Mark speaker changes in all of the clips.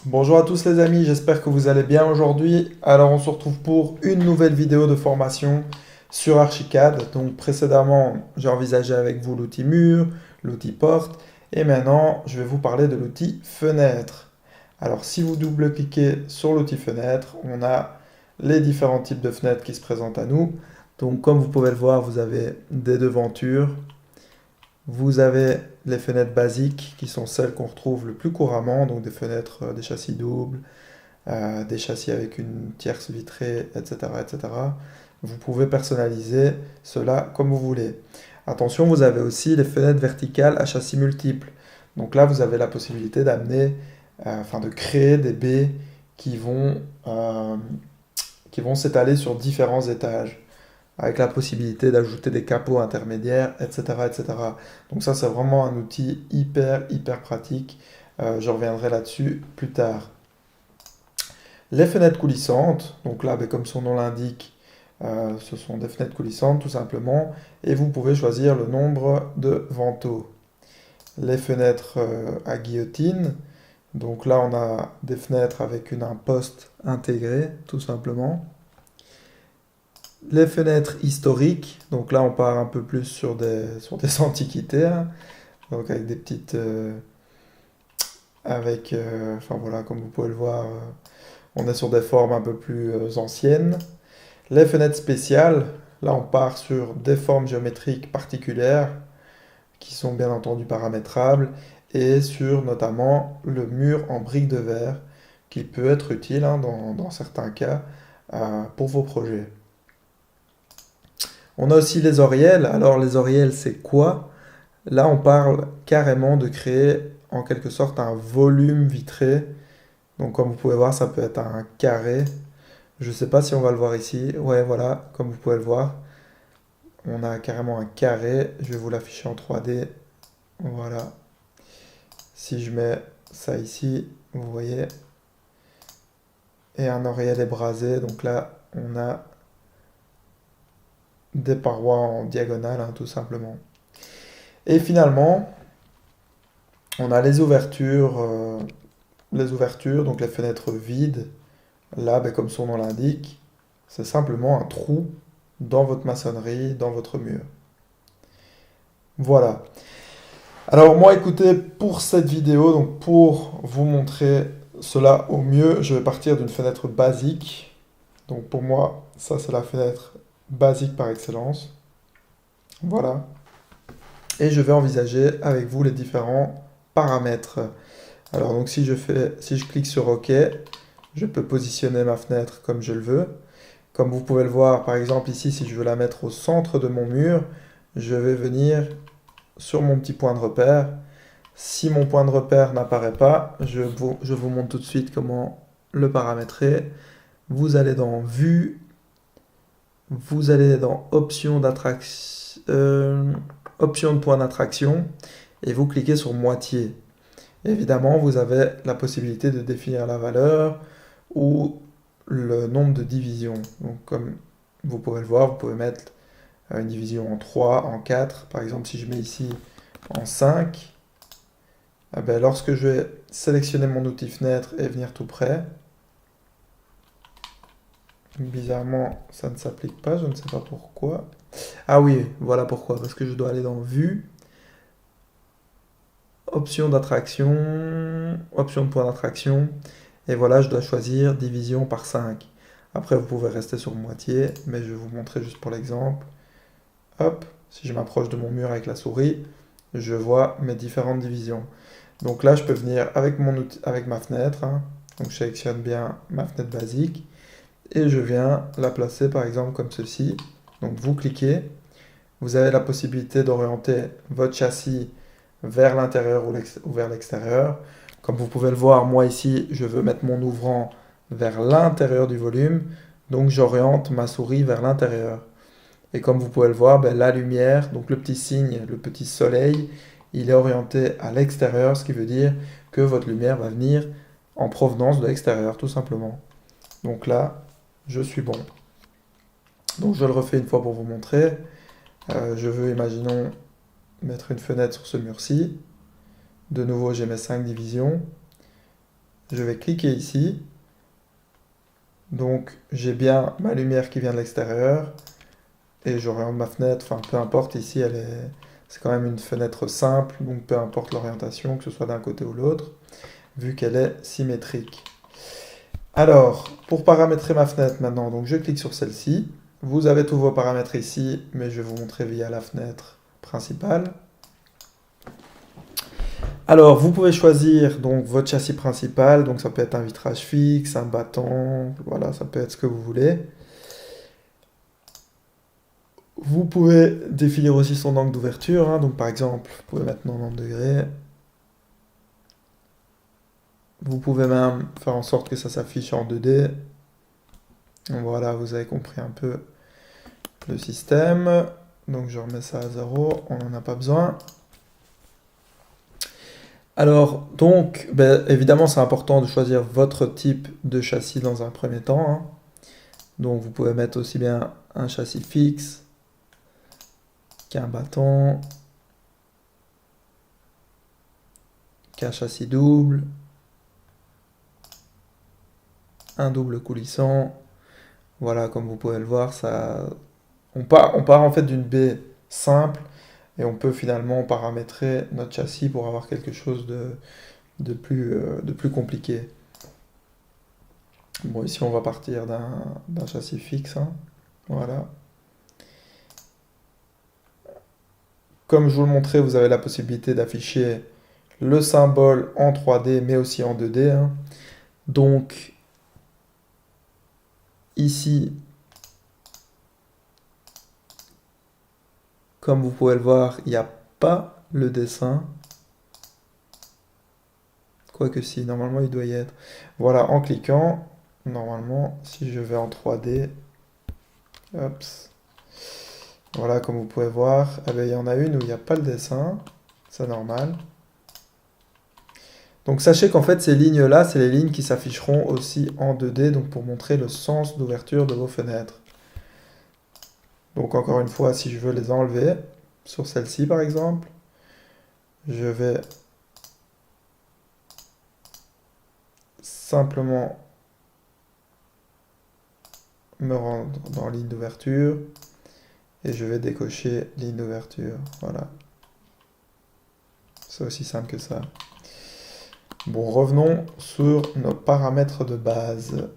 Speaker 1: Bonjour à tous les amis, j'espère que vous allez bien aujourd'hui. Alors on se retrouve pour une nouvelle vidéo de formation sur Archicad. Donc précédemment, j'ai envisagé avec vous l'outil mur, l'outil porte et maintenant je vais vous parler de l'outil fenêtre. Alors si vous double-cliquez sur l'outil fenêtre, on a les différents types de fenêtres qui se présentent à nous. Donc comme vous pouvez le voir, vous avez des devantures, vous avez les fenêtres basiques qui sont celles qu'on retrouve le plus couramment, donc des fenêtres, des châssis doubles, des châssis avec une tierce vitrée, etc., etc. Vous pouvez personnaliser cela comme vous voulez. Attention, vous avez aussi les fenêtres verticales à châssis multiples. Donc là, vous avez la possibilité d'amener, enfin de créer des baies qui vont, euh, qui vont s'étaler sur différents étages avec la possibilité d'ajouter des capots intermédiaires, etc., etc. Donc ça, c'est vraiment un outil hyper pratique. Je reviendrai là-dessus plus tard. Les fenêtres coulissantes, donc là, ben, comme son nom l'indique, ce sont des fenêtres coulissantes tout simplement, et vous pouvez choisir le nombre de vantaux. Les fenêtres à guillotine, donc là on a des fenêtres avec une imposte intégrée tout simplement. Les fenêtres historiques, donc là on part un peu plus sur des antiquités, hein, donc avec des petites, enfin voilà, comme vous pouvez le voir, on est sur des formes un peu plus anciennes. Les fenêtres spéciales, là on part sur des formes géométriques particulières qui sont bien entendu paramétrables et sur notamment le mur en briques de verre qui peut être utile hein, dans certains cas pour vos projets. On a aussi les oriels. Alors les oriels, c'est quoi? Là, on parle carrément de créer en quelque sorte un volume vitré. Donc comme vous pouvez voir, ça peut être un carré. Je ne sais pas si on va le voir ici. Ouais, voilà, comme vous pouvez le voir, on a carrément un carré. Je vais vous l'afficher en 3D. Voilà. Si je mets ça ici, vous voyez, et un oriel est brasé. Donc là, on a des parois en diagonale, hein, tout simplement. Et finalement, on a les ouvertures, donc les fenêtres vides. Là, ben, comme son nom l'indique, c'est simplement un trou dans votre maçonnerie, dans votre mur. Voilà. Alors moi, écoutez, pour cette vidéo, donc pour vous montrer cela au mieux, je vais partir d'une fenêtre basique. Donc pour moi, ça c'est la fenêtre basique par excellence. Voilà. Et je vais envisager avec vous les différents paramètres. Alors donc si je clique sur OK, je peux positionner ma fenêtre comme je le veux. Comme vous pouvez le voir, par exemple ici, si je veux la mettre au centre de mon mur, je vais venir sur mon petit point de repère. Si mon point de repère n'apparaît pas, je vous montre tout de suite comment le paramétrer. Vous allez dans Vue, vous allez dans Options de point d'attraction et vous cliquez sur Moitié. Évidemment, vous avez la possibilité de définir la valeur ou le nombre de divisions. Donc, comme vous pouvez le voir, vous pouvez mettre une division en 3, en 4. Par exemple, si je mets ici en 5, eh ben, lorsque je vais sélectionner mon outil fenêtre et venir tout près, bizarrement, ça ne s'applique pas, je ne sais pas pourquoi. Ah oui, voilà pourquoi, parce que je dois aller dans Vue, Options d'attraction, Options de point d'attraction, et voilà, je dois choisir division par 5. Après, vous pouvez rester sur moitié, mais je vais vous montrer juste pour l'exemple. Hop, si je m'approche de mon mur avec la souris, je vois mes différentes divisions. Donc là, je peux venir avec mon outil, avec ma fenêtre, hein. Donc je sélectionne bien ma fenêtre basique, et je viens la placer par exemple comme ceci. Donc vous cliquez, vous avez la possibilité d'orienter votre châssis vers l'intérieur ou vers l'extérieur. Comme vous pouvez le voir, moi ici, je veux mettre mon ouvrant vers l'intérieur du volume, donc j'oriente ma souris vers l'intérieur. Et comme vous pouvez le voir, ben, la lumière, donc le petit signe, le petit soleil, il est orienté à l'extérieur, ce qui veut dire que votre lumière va venir en provenance de l'extérieur, tout simplement. Donc là, je suis bon. Donc je le refais une fois pour vous montrer. Je veux, imaginons, mettre une fenêtre sur ce mur-ci. De nouveau, j'ai mes 5 divisions. je vais cliquer ici. Donc j'ai bien ma lumière qui vient de l'extérieur et j'oriente ma fenêtre, enfin peu importe, ici c'est quand même une fenêtre simple, donc peu importe l'orientation, que ce soit d'un côté ou l'autre, vu qu'elle est symétrique. Alors, pour paramétrer ma fenêtre maintenant, donc je clique sur celle-ci. Vous avez tous vos paramètres ici, mais je vais vous montrer via la fenêtre principale. Alors, vous pouvez choisir donc votre châssis principal, donc ça peut être un vitrage fixe, un battant, voilà, ça peut être ce que vous voulez. Vous pouvez définir aussi son angle d'ouverture, hein, donc par exemple, vous pouvez mettre 90 degrés. Vous pouvez même faire en sorte que ça s'affiche en 2D. Donc voilà, vous avez compris un peu le système. Donc je remets ça à 0, on n'en a pas besoin. Alors, donc, évidemment, c'est important de choisir votre type de châssis dans un premier temps, hein. Donc, vous pouvez mettre aussi bien un châssis fixe qu'un battant, qu'un châssis double, un double coulissant. Voilà, comme vous pouvez le voir, on part en fait d'une baie simple et on peut finalement paramétrer notre châssis pour avoir quelque chose de plus compliqué. Bon, ici on va partir d'un châssis fixe, hein. Voilà. Comme je vous le montrais, vous avez la possibilité d'afficher le symbole en 3D, mais aussi en 2D, hein. Donc, ici, comme vous pouvez le voir, il n'y a pas le dessin. Quoique si, normalement il doit y être. Voilà, en cliquant, normalement, si je vais en 3D, hop, voilà, comme vous pouvez voir, il y en a une où il n'y a pas le dessin, c'est normal. Donc sachez qu'en fait ces lignes-là, c'est les lignes qui s'afficheront aussi en 2D, donc pour montrer le sens d'ouverture de vos fenêtres. Donc encore une fois, si je veux les enlever, sur celle-ci par exemple, je vais simplement me rendre dans ligne d'ouverture et je vais décocher ligne d'ouverture. Voilà. C'est aussi simple que ça. Bon, revenons sur nos paramètres de base.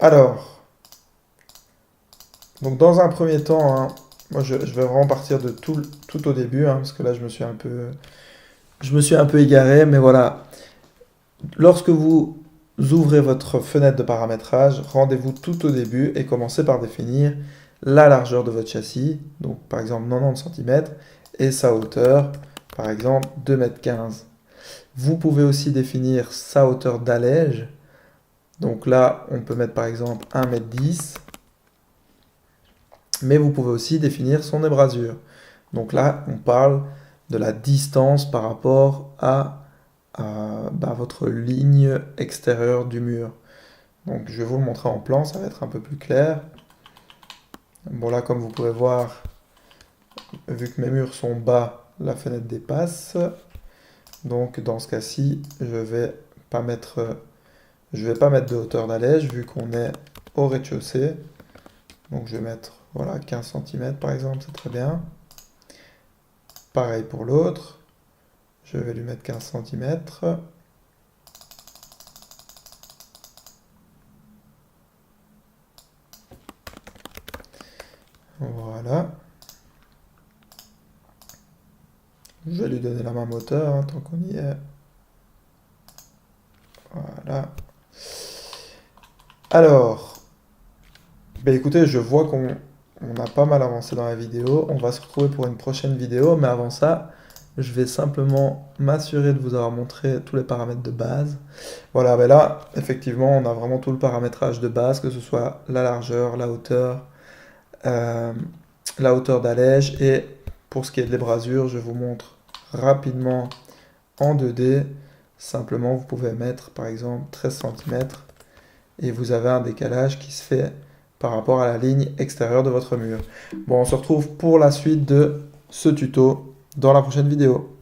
Speaker 1: Alors, donc dans un premier temps, hein, moi je vais vraiment partir de tout au début, hein, parce que là je me suis un peu égaré, mais voilà. Lorsque vous ouvrez votre fenêtre de paramétrage, rendez-vous tout au début et commencez par définir la largeur de votre châssis, donc par exemple 90 cm, et sa hauteur, par exemple 2,15 m. Vous pouvez aussi définir sa hauteur d'allège. Donc là, on peut mettre par exemple 1,10 m. Mais vous pouvez aussi définir son ébrasure. Donc là, on parle de la distance par rapport à votre ligne extérieure du mur. Donc je vais vous le montrer en plan, ça va être un peu plus clair. Bon là, comme vous pouvez voir, vu que mes murs sont bas, la fenêtre dépasse. Donc dans ce cas-ci, je vais pas mettre de hauteur d'allège vu qu'on est au rez-de-chaussée. Donc je vais mettre voilà, 15 cm par exemple, c'est très bien. Pareil pour l'autre. Je vais lui mettre 15 cm. Voilà. Je vais lui donner la même hauteur, hein, tant qu'on y est. Voilà. Alors, écoutez, je vois qu'on a pas mal avancé dans la vidéo. On va se retrouver pour une prochaine vidéo, mais avant ça, je vais simplement m'assurer de vous avoir montré tous les paramètres de base. Voilà, là, effectivement, on a vraiment tout le paramétrage de base, que ce soit la largeur, la hauteur d'allège. Et pour ce qui est de l'ébrasure, je vous montre rapidement en 2D. Simplement, vous pouvez mettre par exemple 13 cm et vous avez un décalage qui se fait par rapport à la ligne extérieure de votre mur. Bon, on se retrouve pour la suite de ce tuto dans la prochaine vidéo.